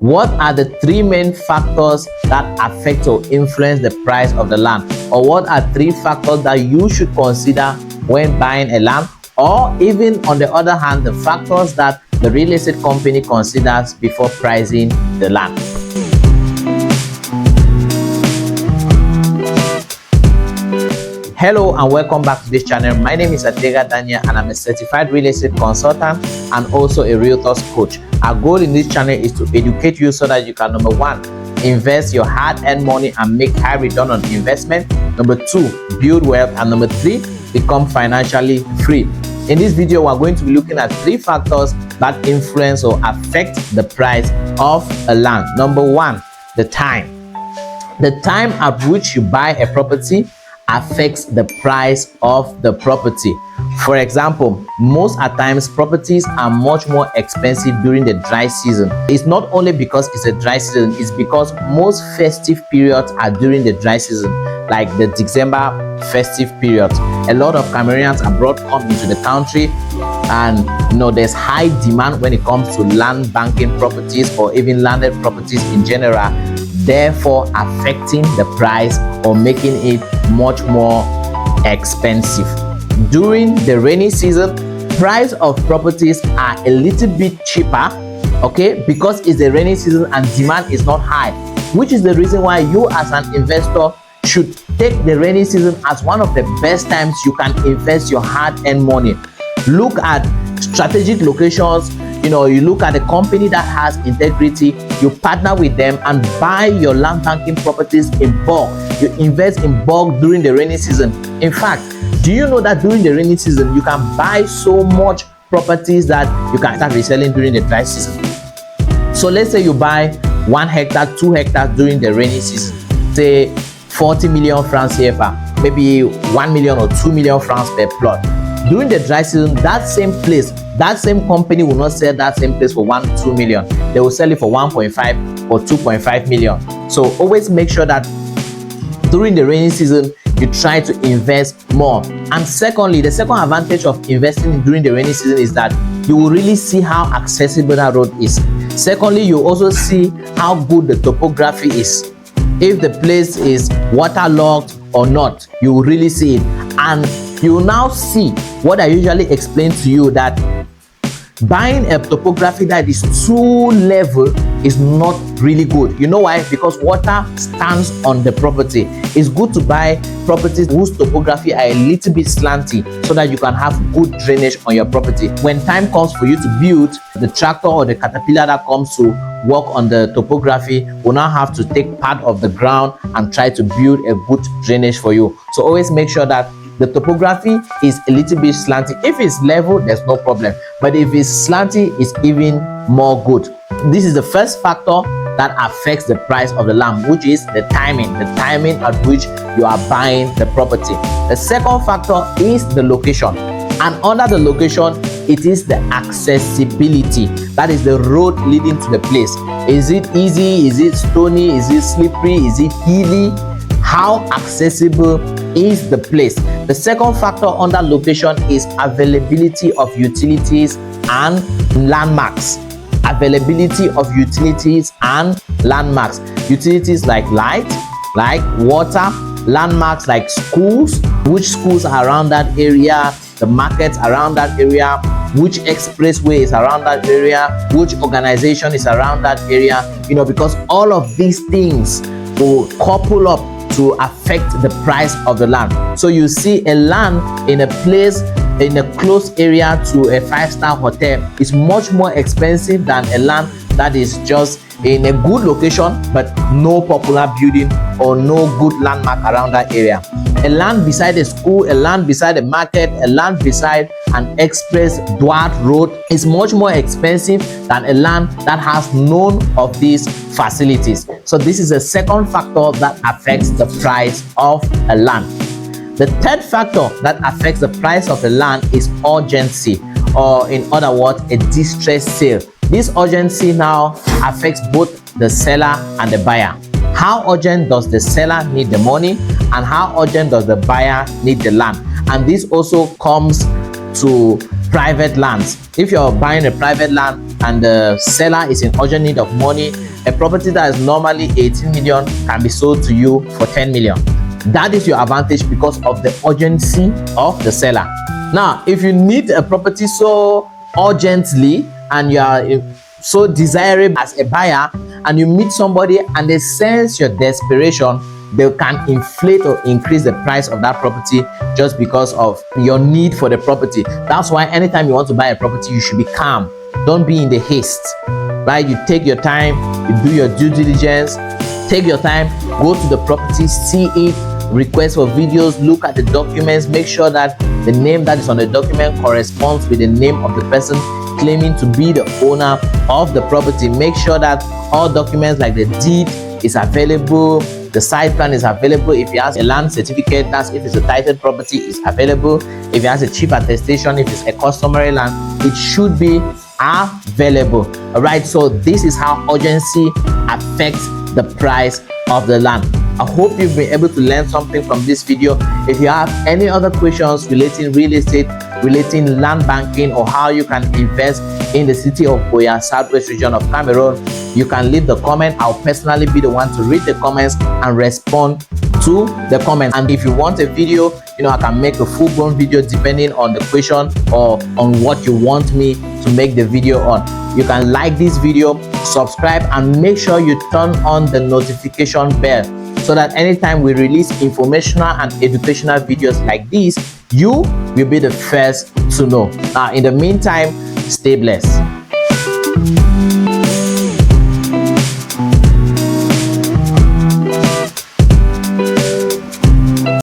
What are the three main factors that affect or influence the price of the land? Or what are three factors that you should consider when buying a land? Or even on the other hand, the factors that the real estate company considers before pricing the land. Hello and welcome back to this channel. My name is Ategha and I'm a certified real estate consultant and also a realtors coach. Our goal in this channel is to educate you so that you can, number one, invest your hard-earned money and make high return on investment. Number two, build wealth. And number three, become financially free. In this video, we're going to be looking at three factors that influence or affect the price of a land. Number one, the time. The time at which you buy a property affects the price of the property. For example, most at times properties are much more expensive during the dry season. It's not only because it's a dry season, it's because most festive periods are during the dry season, like the December festive period. A lot of Cameroonians abroad come into the country, and there's high demand when it comes to land banking properties or even landed properties in general, therefore affecting the price or making it much more expensive. During the rainy season, price of properties are a little bit cheaper, okay, because it's the rainy season and demand is not high, which is the reason why you as an investor should take the rainy season as one of the best times you can invest your hard-earned money. Look at strategic locations. You look at a company that has integrity, you partner with them and buy your land banking properties in bulk. You invest in bulk during the rainy season. In fact, do you know that during the rainy season, you can buy so much properties that you can start reselling during the dry season? So let's say you buy 1 hectare, 2 hectares during the rainy season, say 40 million francs CFA, maybe 1 million or 2 million francs per plot. During the dry season, that same place, that same company will not sell that same place for 1-2 million. They will sell it for 1.5 or 2.5 million. So always make sure that during the rainy season, you try to invest more. And secondly, the second advantage of investing during the rainy season is that you will really see how accessible that road is. Secondly, you also see how good the topography is. If the place is waterlogged or not, you will really see it. And you will now see what I usually explain to you, that buying a topography that is too level is not really good. You know why? Because water stands on the property. It's good to buy properties whose topography are a little bit slanty so that you can have good drainage on your property. When time comes for you to build, the tractor or the caterpillar that comes to work on the topography will now have to take part of the ground and try to build a good drainage for you. So always make sure that the topography is a little bit slanty. If it's level, there's no problem. But if it's slanty, it's even more good. This is the first factor that affects the price of the land, which is the timing at which you are buying the property. The second factor is the location. And under the location, it is the accessibility. That is the road leading to the place. Is it easy? Is it stony? Is it slippery? Is it hilly? How accessible is the place? The second factor under location is availability of utilities and landmarks. Availability of utilities and landmarks. Utilities like light, like water, landmarks like schools, which schools are around that area, the markets around that area, which expressway is around that area, which organization is around that area, because all of these things will couple up to affect the price of the land. So you see a land in a place, in a close area to a 5-star hotel is much more expensive than a land that is just in a good location but no popular building or no good landmark around that area. A land beside a school, a land beside a market, a land beside an express dirt road is much more expensive than a land that has none of these facilities. So this is a second factor that affects the price of a land. The third factor that affects the price of a land is urgency, or in other words, a distress sale. This urgency now affects both the seller and the buyer. How urgent does the seller need the money, and how urgent does the buyer need the land? And this also comes to private lands. If you're buying a private land and the seller is in urgent need of money, a property that is normally 18 million can be sold to you for 10 million. That is your advantage because of the urgency of the seller. Now, if you need a property so urgently and you are so desirable as a buyer, and you meet somebody and they sense your desperation, they can inflate or increase the price of that property just because of your need for the property. That's why anytime you want to buy a property, you should be calm. Don't be in the haste, right? You take your time, you do your due diligence, take your time, go to the property, see it, request for videos, look at the documents, make sure that the name that is on the document corresponds with the name of the person claiming to be the owner of the property. Make sure that all documents like the deed is available, the site plan is available. If it has a land certificate, that's if it's a titled property, is available. If it has a chief attestation, if it's a customary land, it should be available. All right, so this is how urgency affects the price of the land. I hope you've been able to learn something from this video. If you have any other questions relating real estate, relating land banking, or how you can invest in the city of Oya, southwest region of Cameroon, you can leave the comment. I'll personally be the one to read the comments and respond to the comments. And if you want a video, I can make a full-blown video depending on the question or on what you want me to make the video on. You can like this video, subscribe, and make sure you turn on the notification bell so that anytime we release informational and educational videos like this, you will be the first to know. Now, in the meantime, stay blessed.